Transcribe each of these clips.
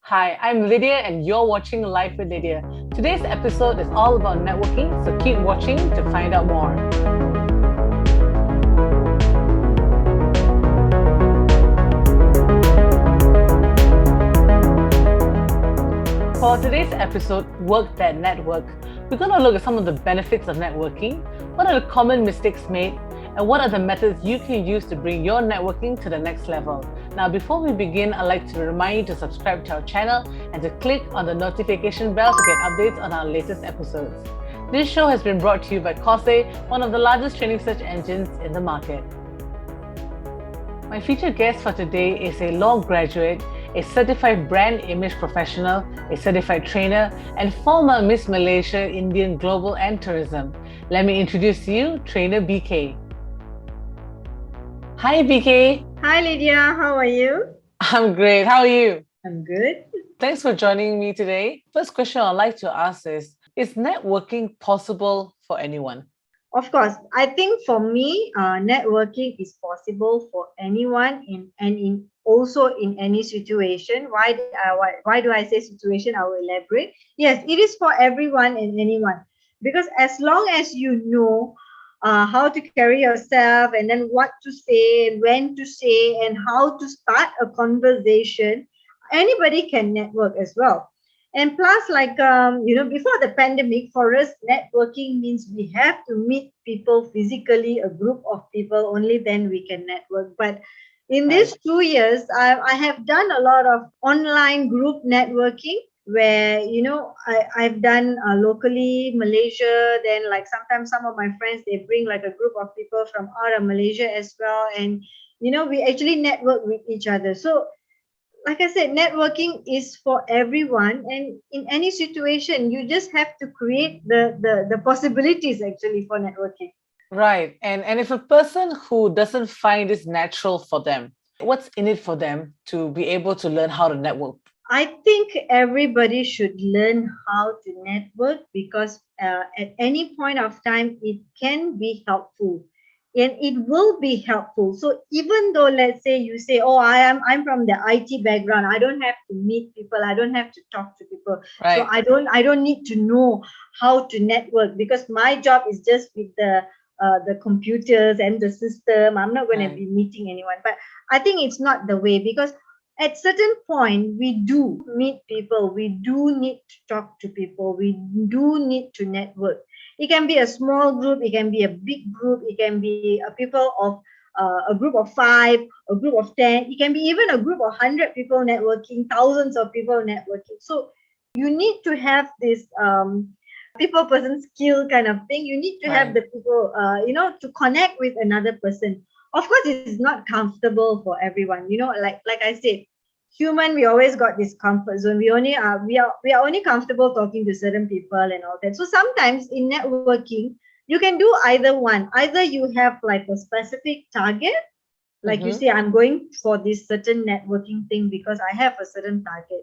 Hi, I'm Lydia and you're watching Life with Lydia. Today's episode is all about networking, so keep watching to find out more. For today's episode, Work That Network, we're going to look at some of the benefits of networking, what are the common mistakes made, and what are the methods you can use to bring your networking to the next level. Now, before we begin, I'd like to remind you to subscribe to our channel and to click on the notification bell to get updates on our latest episodes. This show has been brought to you by Quorse, one of the largest training search engines in the market. My featured guest for today is a law graduate, a certified brand image professional, a certified trainer, and former Miss Malaysia, Indian Global and Tourism. Let me introduce to you Trainer Bkay. Hi, Bkay. Hi, Lydia. How are you? I'm great. How are you? I'm good. Thanks for joining me today. First question I'd like to ask is networking possible for anyone? Of course, I think for me, networking is possible for anyone also in any situation. Why do I say situation? I will elaborate. Yes, it is for everyone and anyone, because as long as you know how to carry yourself, and then what to say and when to say and how to start a conversation, anybody can network as well. And plus, before the pandemic, for us, networking means we have to meet people physically, a group of people, only then we can network. But in these 2 years, I have done a lot of online group networking where, I've done locally, Malaysia, then like sometimes some of my friends, they bring like a group of people from out of Malaysia as well. And, we actually network with each other. So like I said, networking is for everyone, and in any situation, you just have to create the possibilities actually for networking. Right. And if a person who doesn't find this natural for them, what's in it for them to be able to learn how to network? I think everybody should learn how to network, because at any point of time, it can be helpful. And it will be helpful. So even though, let's say you say, oh, I'm from the IT background, I don't have to meet people, I don't have to talk to people. Right. So I don't need to know how to network, because my job is just with the computers and the system. I'm not going to be meeting anyone. But I think it's not the way, because at certain point we do meet people, we do need to talk to people, we do need to network. It can be a small group, it can be a big group, it can be a people of a group of 5, a group of 10, it can be even a group of 100 people networking, thousands of people networking. So you need to have this people person skill kind of thing. You need to have the people to connect with another person. Of course, it's not comfortable for everyone, like I said, human, we always got this comfort zone. We are only comfortable talking to certain people and all that. So sometimes in networking, you can do either one. Either you have like a specific target, like you say, I'm going for this certain networking thing because I have a certain target.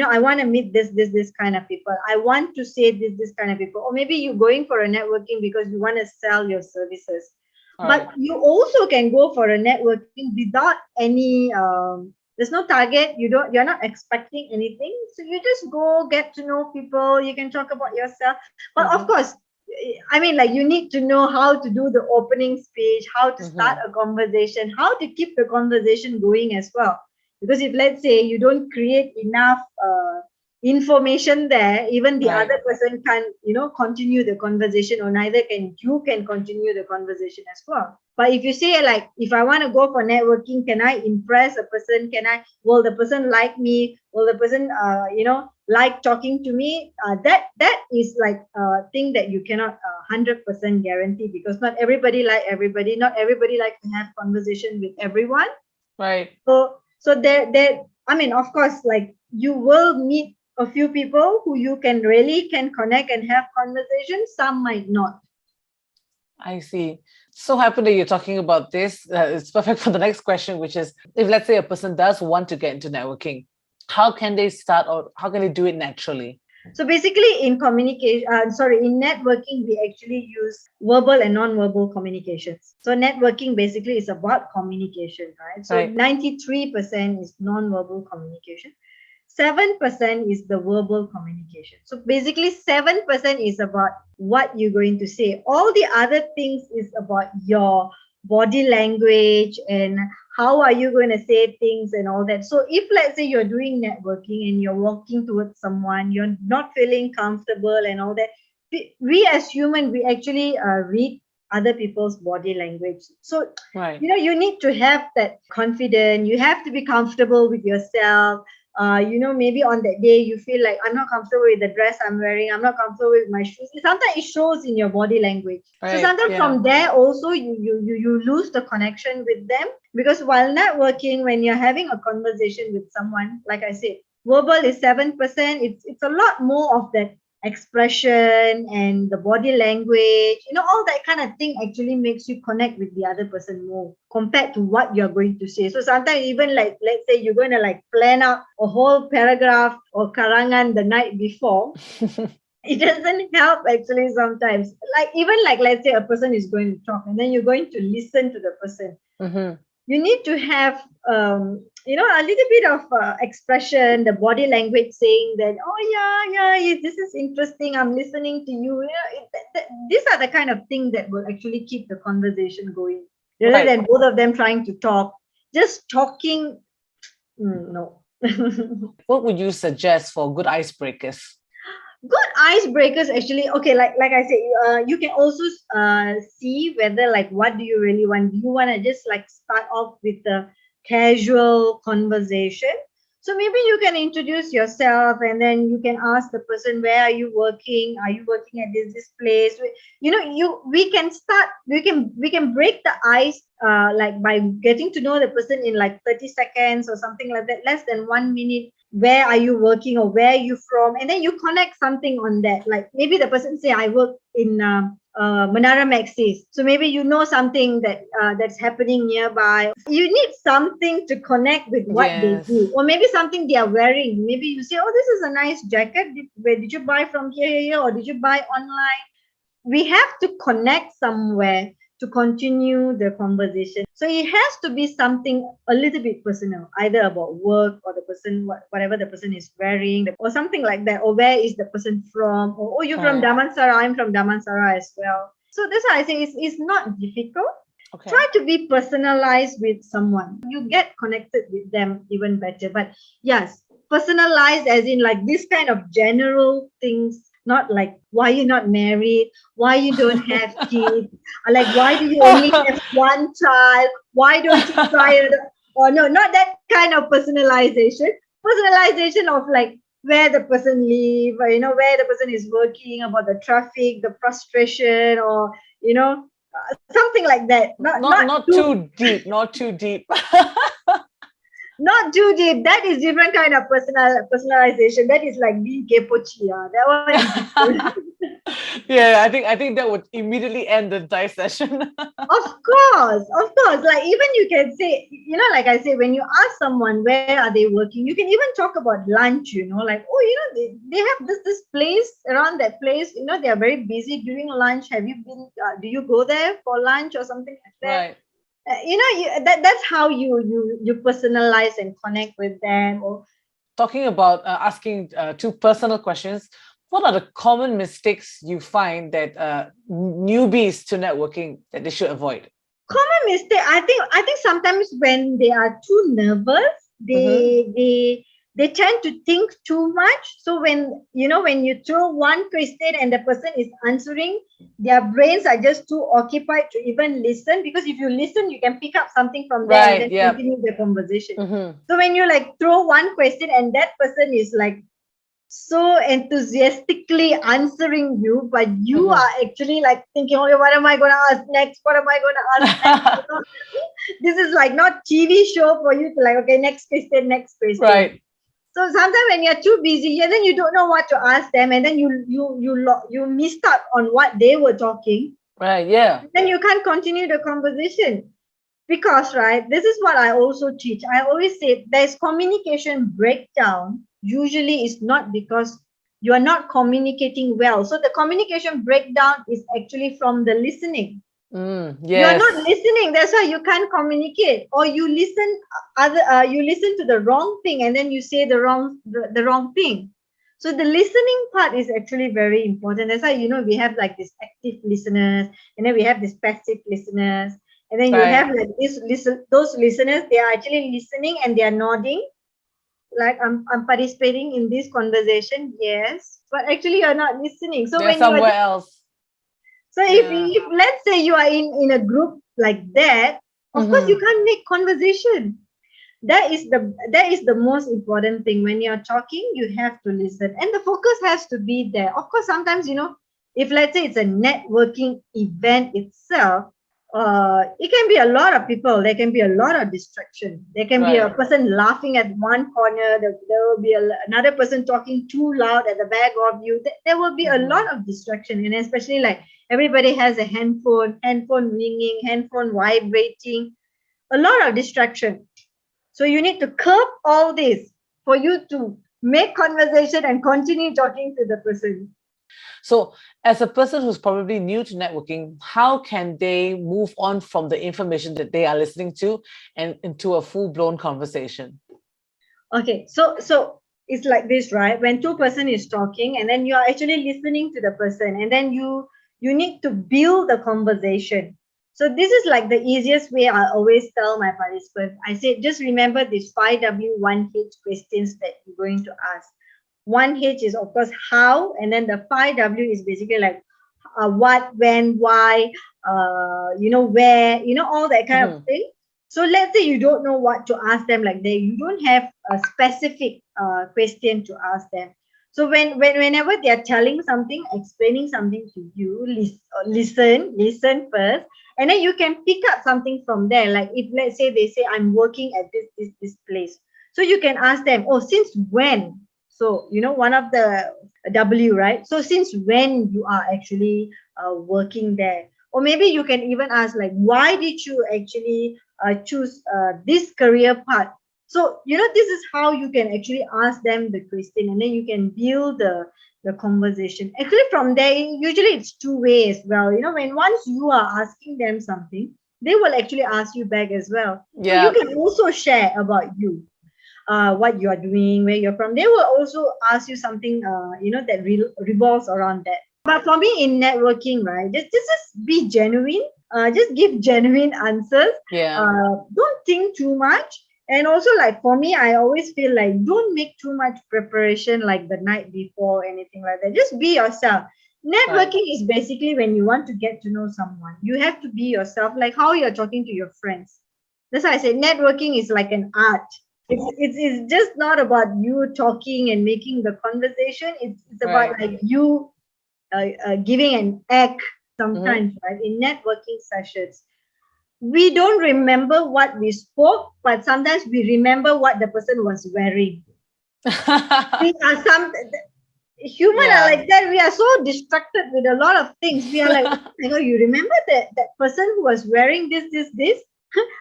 I want to meet this kind of people. I want to say this kind of people. Or maybe you're going for a networking because you want to sell your services. But you also can go for a networking without any there's no target, you're not expecting anything, so you just go get to know people, you can talk about yourself. But of course, I mean, like, you need to know how to do the opening speech, how to start a conversation, how to keep the conversation going as well. Because if, let's say, you don't create enough information there, even the other person can continue the conversation, or neither can you can continue the conversation as well. But if you say, like, if I want to go for networking, can I impress a person, will the person like me, will the person like talking to me, that is like a thing that you cannot 100% guarantee, because not everybody like everybody, not everybody like to have conversation with everyone. So there I mean, of course, like, you will meet a few people who you can connect and have conversation. Some might not. I see. So happy that you're talking about this. It's perfect for the next question, which is, if, let's say, a person does want to get into networking, how can they start, or how can they do it naturally? So basically, in networking, we actually use verbal and non-verbal communications. So networking basically is about communication, right? So 93% is non-verbal communication. 7% is the verbal communication. So basically 7% is about what you're going to say. All the other things is about your body language and how are you going to say things and all that. So if let's say you're doing networking and you're walking towards someone, you're not feeling comfortable and all that, we as human, we actually read other people's body language. So Right. you need to have that confidence. You have to be comfortable with yourself. Maybe on that day you feel like I'm not comfortable with the dress I'm wearing, I'm not comfortable with my shoes. Sometimes it shows in your body language. So Right. sometimes Yeah. from there also you lose the connection with them, because while networking, when you're having a conversation with someone, like I said, verbal is 7%. It's a lot more of that expression and the body language, all that kind of thing actually makes you connect with the other person more compared to what you're going to say. So sometimes even like, let's say you're going to like plan out a whole paragraph or karangan the night before, it doesn't help actually sometimes. Like even like, let's say a person is going to talk and then you're going to listen to the person. Mm-hmm. You need to have a little bit of expression, the body language saying that, oh yeah, this is interesting, I'm listening to you. These are the kind of things that will actually keep the conversation going, rather Right. than both of them trying to talk. Just talking, no. What would you suggest for good icebreakers? Good icebreakers actually, okay, like I said, you can also see whether like what do you really want. Do you want to just like start off with a casual conversation? So maybe you can introduce yourself and then you can ask the person, where are you working? Are you working at this place? We can start, we can break the ice like by getting to know the person in like 30 seconds or something like that, less than 1 minute. Where are you working or where are you from? And then you connect something on that. Like maybe the person say, I work in Menara Maxis. So maybe you know something that's happening nearby. You need something to connect with what they Yes. do, or maybe something they are wearing. Maybe you say, oh, this is a nice jacket. Where did you buy from here, or did you buy online? We have to connect somewhere to continue the conversation. So it has to be something a little bit personal, either about work or the person, whatever the person is wearing, or something like that. Or where is the person from? Or, oh, you're from Right. Damansara, I'm from Damansara as well. So that's why I say it's not difficult. Okay. Try to be personalized with someone. You get connected with them even better. But yes, personalized as in like this kind of general things, not like why you're not married, why you don't have kids, or like why do you only have one child, why don't you try it? Or no, not that kind of personalization. Personalization of like where the person live, or where the person is working, about the traffic, the frustration, or something like that. Not too deep. Not too deep. Not too deep. That is different kind of personalization. That is like being kepochi. That one is different. Yeah, I think that would immediately end the entire session. Of course. Like even you can say, like I say, when you ask someone where are they working, you can even talk about lunch. Like, oh, they have this place, around that place. They are very busy during lunch. Have you been? Do you go there for lunch or something like that? Right. That's how you personalize and connect with them. Or Talking about asking two personal questions, what are the common mistakes you find that newbies to networking that they should avoid? common mistake, I think sometimes when they are too nervous, they tend to think too much. So when you throw one question and the person is answering, their brains are just too occupied to even listen, because if you listen you can pick up something from them and Right. then Yeah. continue the conversation. Mm-hmm. So when you like throw one question and that person is like so enthusiastically answering you, but you are actually like thinking, okay, what am I going to ask next? What am I going to ask next? This is like not TV show for you to like, okay, next question, next question. Right. So sometimes when you're too busy, and then you don't know what to ask them, and then you missed out on what they were talking. Right. Yeah. Then you can't continue the conversation. Because, right, this is what I also teach. I always say there's communication breakdown. Usually it's not because you are not communicating well. So the communication breakdown is actually from the listening. You're Yes. not listening. That's why you can't communicate, or you listen you listen to the wrong thing, and then you say the wrong thing. So the listening part is actually very important. That's why we have like this active listeners, and then we have this passive listeners, and then you Right. have like those listeners. They are actually listening and they are nodding, like I'm participating in this conversation. Yes, but actually you're not listening. So They're when you are somewhere else. so Yeah. if let's say you are in a group like that, of course you Mm-hmm. can't make conversation. That is the most important thing. When you're talking, you have to listen, and the focus has to be there. Of course, sometimes if let's say it's a networking event itself, it can be a lot of people. There can be a lot of distraction. There can be a Right. person laughing at one corner. There will be another person talking too loud at the back of you. There will be a Mm-hmm. lot of distraction, and especially like everybody has a handphone ringing, handphone vibrating, a lot of distraction. So you need to curb all this for you to make conversation and continue talking to the person. So, as a person who's probably new to networking, how can they move on from the information that they are listening to and into a full-blown conversation? Okay, so it's like this, right? When two-person is talking, and then you are actually listening to the person, and then you need to build the conversation. So this is like the easiest way. I always tell my participants. I say just remember these 5W1H questions that you're going to ask. 1H is of course how, and then the 5W is basically like what, when, why, where, all that kind of Mm-hmm. thing. So let's say you don't know what to ask them, like you don't have a specific question to ask them. So whenever they are telling something, explaining something to you, listen first, and then you can pick up something from there. Like if let's say they say I'm working at this place, so you can ask them, oh, since when? So one of the W, right? So since when you are actually working there? Or maybe you can even ask like, why did you actually choose this career path? So this is how you can actually ask them the question, and then you can build the conversation. Actually, from there, usually it's two ways. Well, when once you are asking them something, they will actually ask you back as well. So you Yeah. can also share about you, what you are doing, where you're from. They will also ask you something, that revolves around that. But for me in networking, right, just be genuine. Just give genuine answers. Yeah. Don't think too much. And also, like for me, I always feel like don't make too much preparation, like the night before, anything like that. Just be yourself. Right. Networking is basically when you want to get to know someone. You have to be yourself, like how you're talking to your friends. That's why I say networking is like an art. It's just not about you talking and making the conversation. It's about Right. like you giving an act Mm-hmm. sometimes, right? In networking sessions, we don't remember what we spoke, but sometimes we remember what the person was wearing. We are some human are Yeah. like that. We are so distracted with a lot of things. We are like, oh my God, you remember that person who was wearing this?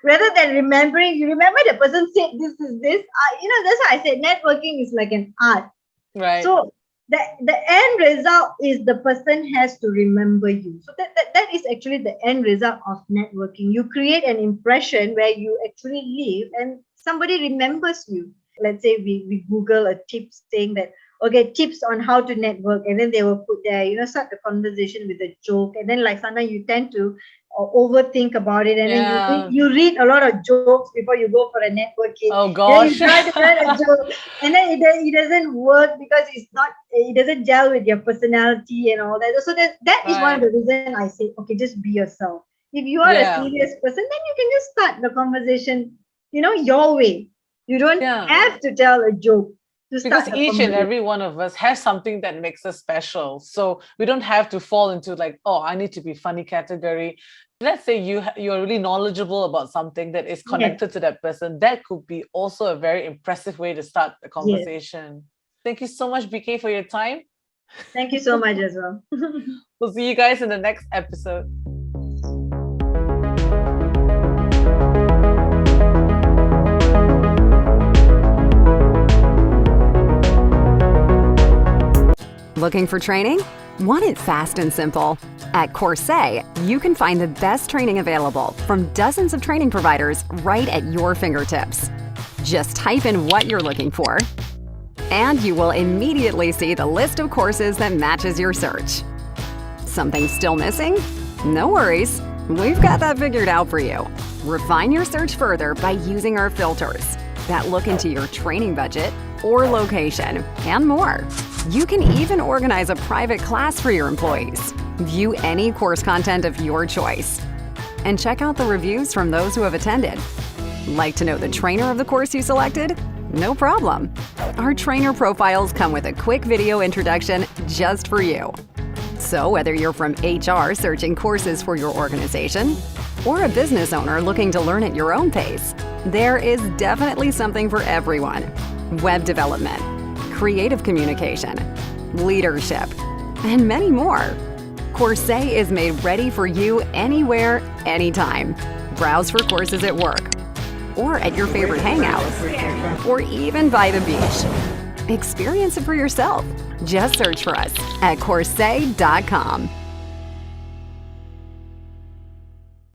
Rather than remembering, you remember the person said this. That's why I said networking is like an art. Right. So the end result is the person has to remember you. So that is actually the end result of networking. You create an impression where you actually live and somebody remembers you. Let's say we Google a tip saying that, okay, tips on how to network, and then they will put there, start the conversation with a joke, and then like sometimes you tend to overthink about it, and then Yeah. you read a lot of jokes before you go for a networking. Oh You gosh. try to write a joke, and then it doesn't work because it doesn't gel with your personality and all that. So that is one of Right. the reason I say, okay, just be yourself. If you are a Yeah. serious person, then you can just start the conversation, your way. You don't Yeah. have to tell a joke to Because start the each and conversation. every one of us has something that makes us special. So we don't have to fall into like, oh, I need to be funny category. Let's say you're really knowledgeable about something that is Yes, connected to that person. That could be also a very impressive way to start the yes. conversation. Thank you so much, BK, for your time. Thank you so much as well. We'll see you guys in the next episode. Looking for training? Want it fast and simple? At Quorse, you can find the best training available from dozens of training providers right at your fingertips. Just type in what you're looking for, and you will immediately see the list of courses that matches your search. Something still missing? No worries. We've got that figured out for you. Refine your search further by using our filters that look into your training budget or location and more. You can even organize a private class for your employees. View any course content of your choice. And check out the reviews from those who have attended. Like to know the trainer of the course you selected? No problem. Our trainer profiles come with a quick video introduction just for you. So whether you're from HR searching courses for your organization, or a business owner looking to learn at your own pace, there is definitely something for everyone. Web development, creative communication, leadership, and many more. Quorse is made ready for you anywhere, anytime. Browse for courses at work, or at your favorite hangout, or even by the beach. Experience it for yourself. Just search for us at Quorse.com.